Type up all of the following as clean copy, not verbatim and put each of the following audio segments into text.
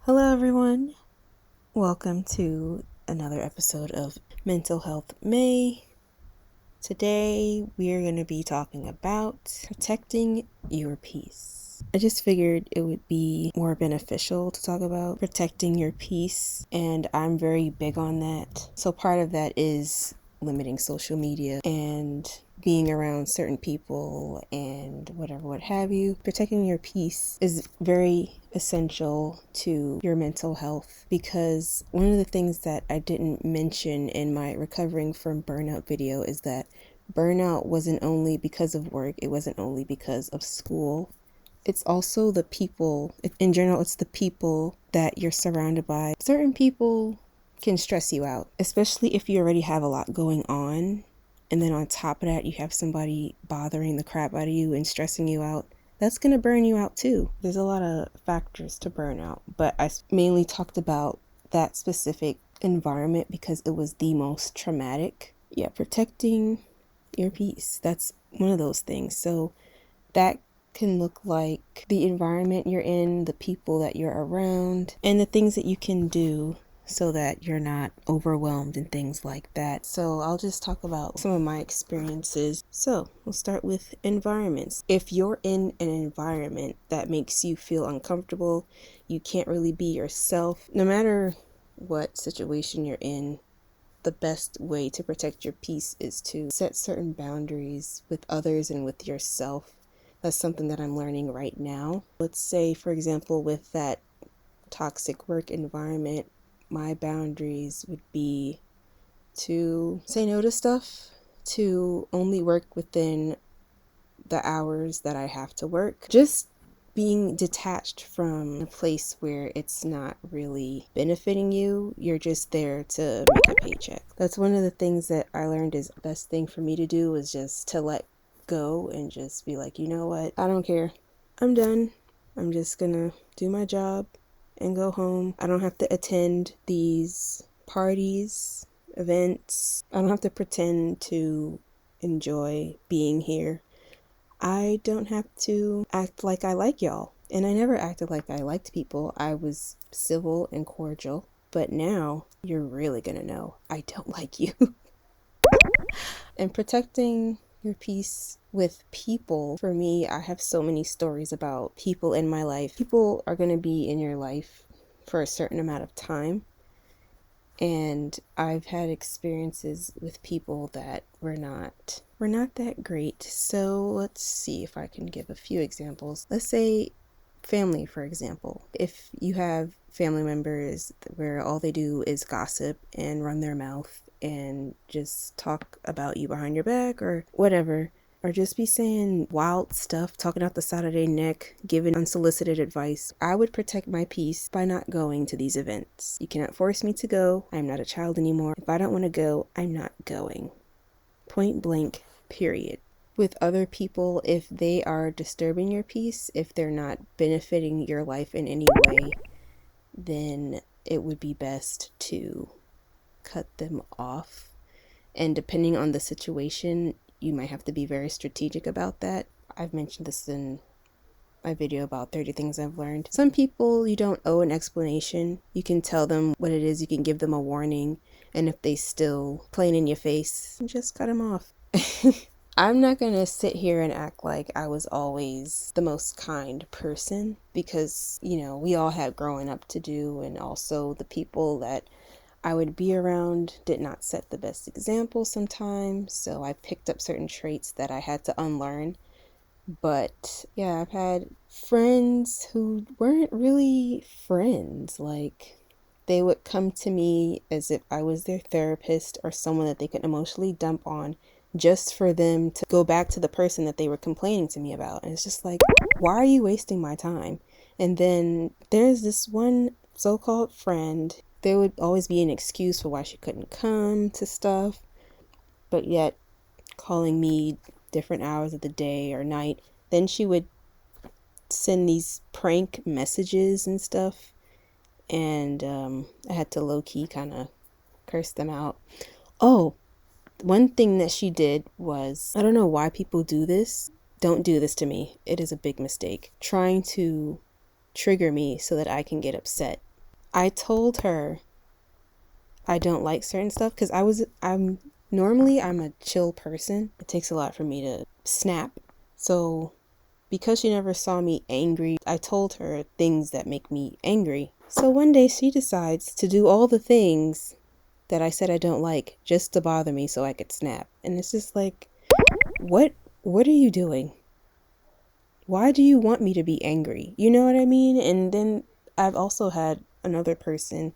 Hello, everyone. Welcome to another episode of Mental Health May. Today, we are going to be talking about protecting your peace. I just figured it would be more beneficial to talk about protecting your peace, and I'm very big on that. So part of that is limiting social media and being around certain people and what have you. Protecting your peace is very essential to your mental health, because one of the things that I didn't mention in my recovering from burnout video is that burnout wasn't only because of work, it wasn't only because of school. It's also the people, in general, it's the people that you're surrounded by. Certain people can stress you out, especially if you already have a lot going on. And then on top of that, you have somebody bothering the crap out of you and stressing you out. That's going to burn you out too. There's a lot of factors to burnout, but I mainly talked about that specific environment because it was the most traumatic. Yeah, protecting your peace. That's one of those things. So that can look like the environment you're in, the people that you're around, and the things that you can do so that you're not overwhelmed and things like that. So I'll just talk about some of my experiences. So we'll start with environments. If you're in an environment that makes you feel uncomfortable, you can't really be yourself, no matter what situation you're in, the best way to protect your peace is to set certain boundaries with others and with yourself. That's something that I'm learning right now. Let's say, for example, with that toxic work environment, my boundaries would be to say no to stuff, to only work within the hours that I have to work. Just being detached from a place where it's not really benefiting you. You're just there to make a paycheck. That's one of the things that I learned is the best thing for me to do is just to let go and just be like, you know what? I don't care. I'm done. I'm just gonna do my job and go home. I don't have to attend these parties, events. I don't have to pretend to enjoy being here. I don't have to act like I like y'all. And I never acted like I liked people. I was civil and cordial. But now you're really gonna know I don't like you. And protecting your peace with people, for me, I have so many stories about people in my life. People are going to be in your life for a certain amount of time. And I've had experiences with people that were not that great. So let's see if I can give a few examples. Let's say family, for example. If you have family members where all they do is gossip and run their mouth and just talk about you behind your back or whatever, or just be saying wild stuff, talking out the side of their neck, giving unsolicited advice, I would protect my peace by not going to these events. You cannot force me to go. I'm not a child anymore. If I don't want to go, I'm not going. Point blank, period. With other people, if they are disturbing your peace, if they're not benefiting your life in any way, then it would be best to cut them off. And depending on the situation, you might have to be very strategic about that. I've mentioned this in my video about 30 things I've learned. Some people you don't owe an explanation. You can tell them what it is, you can give them a warning, and if they still playing in your face, just cut them off. I'm not gonna sit here and act like I was always the most kind person, because, you know, we all had growing up to do, and also the people that I would be around did not set the best example sometimes, so I picked up certain traits that I had to unlearn. But yeah, I've had friends who weren't really friends. Like, they would come to me as if I was their therapist or someone that they could emotionally dump on, just for them to go back to the person that they were complaining to me about. And it's just like, why are you wasting my time? And then there's this one so-called friend. There would always be an excuse for why she couldn't come to stuff, but yet calling me different hours of the day or night. Then she would send these prank messages and stuff, and I had to low-key kind of curse them out. Oh, one thing that she did was, I don't know why people do this. Don't do this to me. It is a big mistake. Trying to trigger me so that I can get upset. I told her I don't like certain stuff because I'm normally I'm a chill person. It takes a lot for me to snap. So because she never saw me angry, I told her things that make me angry. So one day she decides to do all the things that I said I don't like just to bother me so I could snap. And it's just like, what are you doing? Why do you want me to be angry? You know what I mean? And then I've also had another person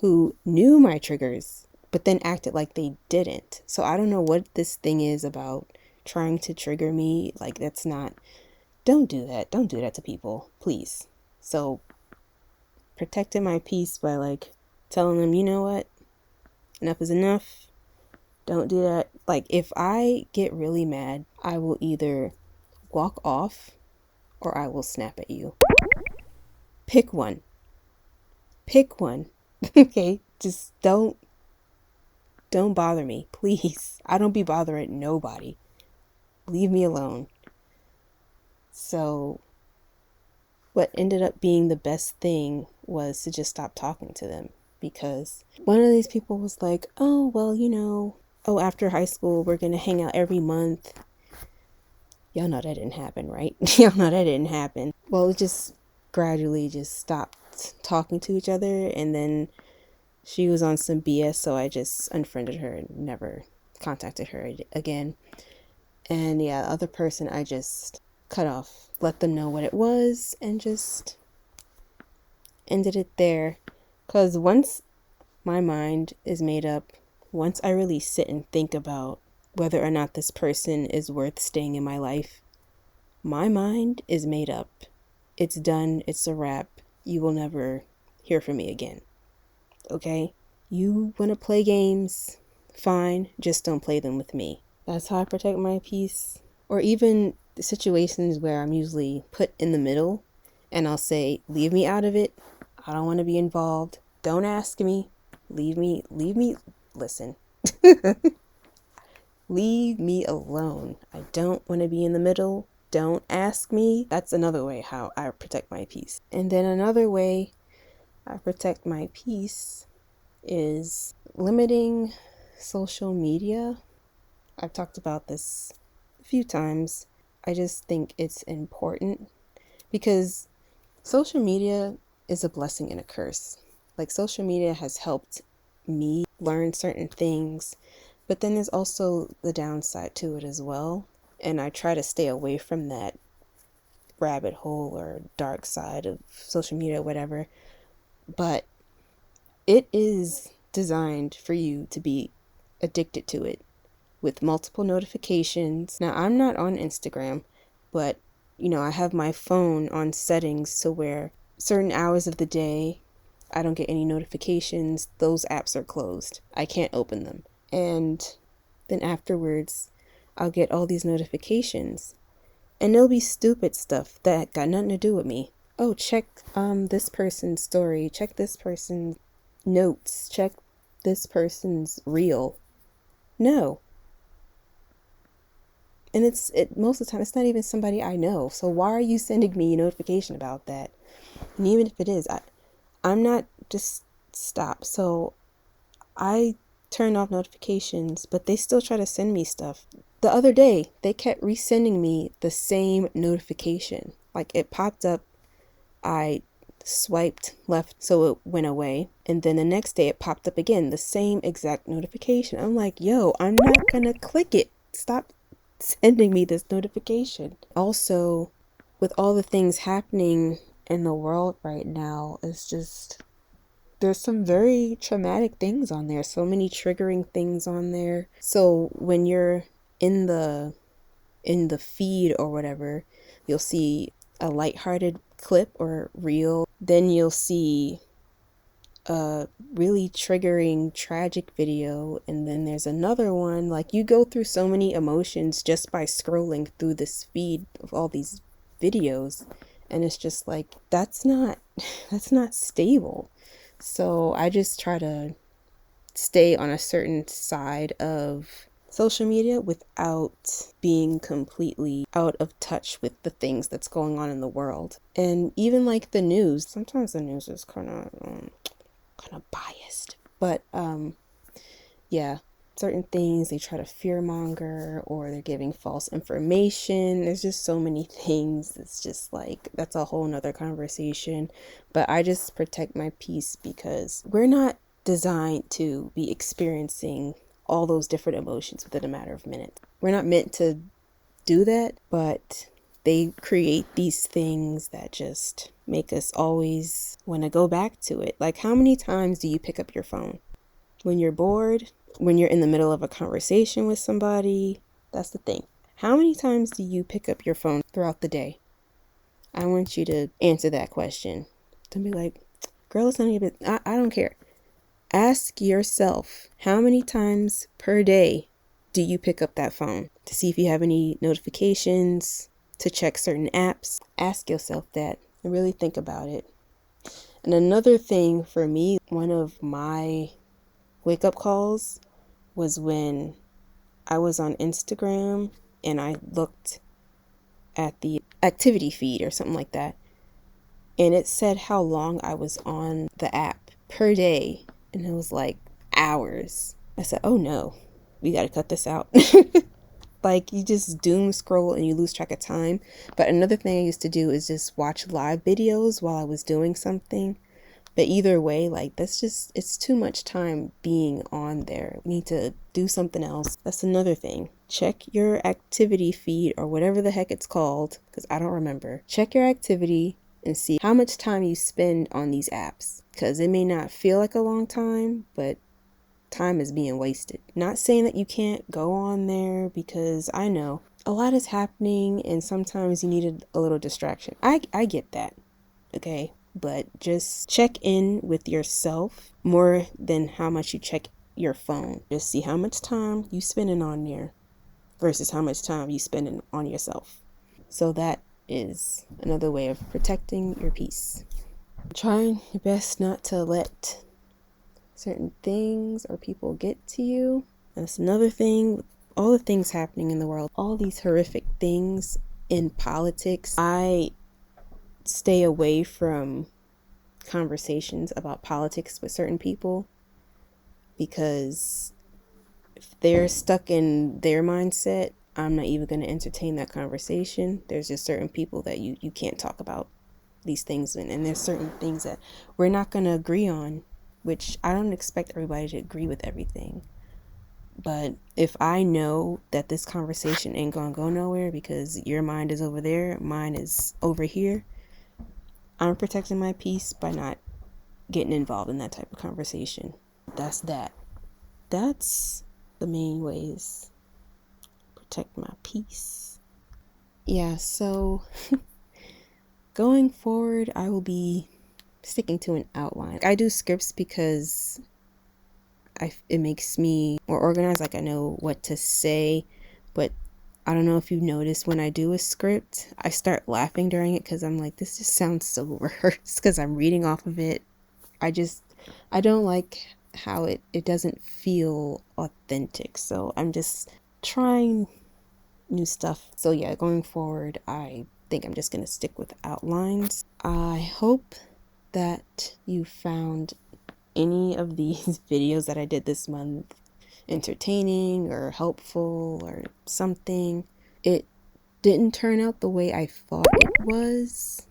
who knew my triggers, but then acted like they didn't. So I don't know what this thing is about trying to trigger me. Like, that's not, don't do that. Don't do that to people, please. So protecting my peace by like telling them, you know what? Enough is enough. Don't do that. Like, if I get really mad, I will either walk off or I will snap at you. Pick one. Pick one. Okay? Just don't bother me, please. I don't be bothering nobody. Leave me alone. So what ended up being the best thing was to just stop talking to them, because one of these people was like, oh, well, after high school, we're going to hang out every month. Y'all know that didn't happen, right? Y'all know that didn't happen. Well, it just gradually just stopped talking to each other, and then she was on some BS, so I just unfriended her and never contacted her again. And yeah, the other person I just cut off, let them know what it was, and just ended it there. Because once my mind is made up, once I really sit and think about whether or not this person is worth staying in my life, my mind is made up. It's done. It's a wrap. You will never hear from me again. Okay? You want to play games? Fine. Just don't play them with me. That's how I protect my peace. Or even the situations where I'm usually put in the middle and I'll say, leave me out of it. I don't want to be involved. Don't ask me. Leave me, listen. Leave me alone. I don't want to be in the middle. Don't ask me. That's another way how I protect my peace. And then another way I protect my peace is limiting social media. I've talked about this a few times. I just think it's important because social media is a blessing and a curse. Like, social media has helped me learn certain things, but then there's also the downside to it as well. And I try to stay away from that rabbit hole or dark side of social media, whatever. But it is designed for you to be addicted to it with multiple notifications. Now, I'm not on Instagram, but I have my phone on settings to where certain hours of the day I don't get any notifications. Those apps are closed. I can't open them. And then afterwards, I'll get all these notifications. And it'll be stupid stuff that got nothing to do with me. Oh, check this person's story. Check this person's notes. Check this person's reel. No. And most of the time, it's not even somebody I know. So why are you sending me a notification about that? And even if it is, I'm not, just stop. So I turn off notifications, but they still try to send me stuff. The other day, they kept resending me the same notification. Like, it popped up, I swiped left, so it went away. And then the next day, it popped up again, the same exact notification. I'm like, yo, I'm not gonna click it. Stop sending me this notification. Also, with all the things happening in the world right now, it's just, there's some very traumatic things on there, so many triggering things on there. So when you're in the feed or whatever, you'll see a lighthearted clip or reel, then you'll see a really triggering tragic video, and then there's another one. Like, you go through so many emotions just by scrolling through this feed of all these videos, and it's just like, that's not stable. So I just try to stay on a certain side of social media without being completely out of touch with the things that's going on in the world. And even like the news, sometimes the news is kind of kind of biased. But yeah, certain things they try to fearmonger, or they're giving false information. There's just so many things. It's just like, that's a whole nother conversation. But I just protect my peace because we're not designed to be experiencing all those different emotions within a matter of minutes. We're not meant to do that, but they create these things that just make us always want to go back to it. Like, how many times do you pick up your phone? When you're bored, when you're in the middle of a conversation with somebody? That's the thing. How many times do you pick up your phone throughout the day? I want you to answer that question. Don't be like, girl, it's not even, I don't care. Ask yourself, how many times per day do you pick up that phone to see if you have any notifications, to check certain apps? Ask yourself that and really think about it. And another thing for me, one of my wake-up calls was when I was on Instagram and I looked at the activity feed or something like that, and it said how long I was on the app per day, and it was like hours. I said, oh no, we got to cut this out. Like, you just doom scroll and you lose track of time. But another thing I used to do is just watch live videos while I was doing something. But either way, like, that's just, it's too much time being on there. We need to do something else. That's another thing. Check your activity feed, or whatever the heck it's called, because I don't remember. Check your activity and see how much time you spend on these apps, because it may not feel like a long time, but time is being wasted. Not saying that you can't go on there, because I know a lot is happening and sometimes you need a little distraction. I get that. Okay. But just check in with yourself more than how much you check your phone. Just see how much time you spending on there versus how much time you spending on yourself. So that is another way of protecting your peace. Trying your best not to let certain things or people get to you. That's another thing. All the things happening in the world, all these horrific things in politics, I stay away from conversations about politics with certain people, because if they're stuck in their mindset, I'm not even going to entertain that conversation. There's just certain people that you can't talk about these things in, and there's certain things that we're not going to agree on, which I don't expect everybody to agree with everything. But if I know that this conversation ain't gonna go nowhere because your mind is over there, mine is over here, I'm protecting my peace by not getting involved in that type of conversation. That's the main ways protect my peace. Yeah, so going forward, I will be sticking to an outline. I do scripts because it makes me more organized. Like, I know what to say. But I don't know if you've noticed, when I do a script, I start laughing during it because I'm like, this just sounds so rehearsed, because I'm reading off of it. I don't like how it doesn't feel authentic. So I'm just trying new stuff. So yeah, going forward, I think I'm just going to stick with outlines. I hope that you found any of these videos that I did this month entertaining or helpful or something. It didn't turn out the way I thought it was,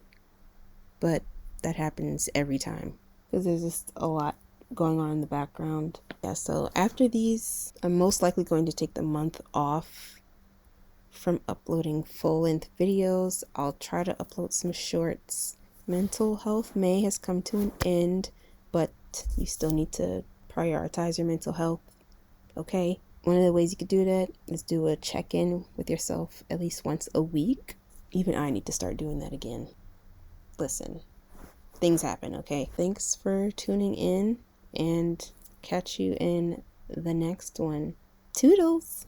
but that happens every time because there's just a lot going on in the background. Yeah, so after these, I'm most likely going to take the month off from uploading full-length videos. I'll try to upload some shorts. Mental Health May has come to an end, but you still need to prioritize your mental health, okay? One of the ways you could do that is do a check-in with yourself at least once a week. Even I need to start doing that again. Listen, things happen, okay? Thanks for tuning in, and catch you in the next one. Toodles!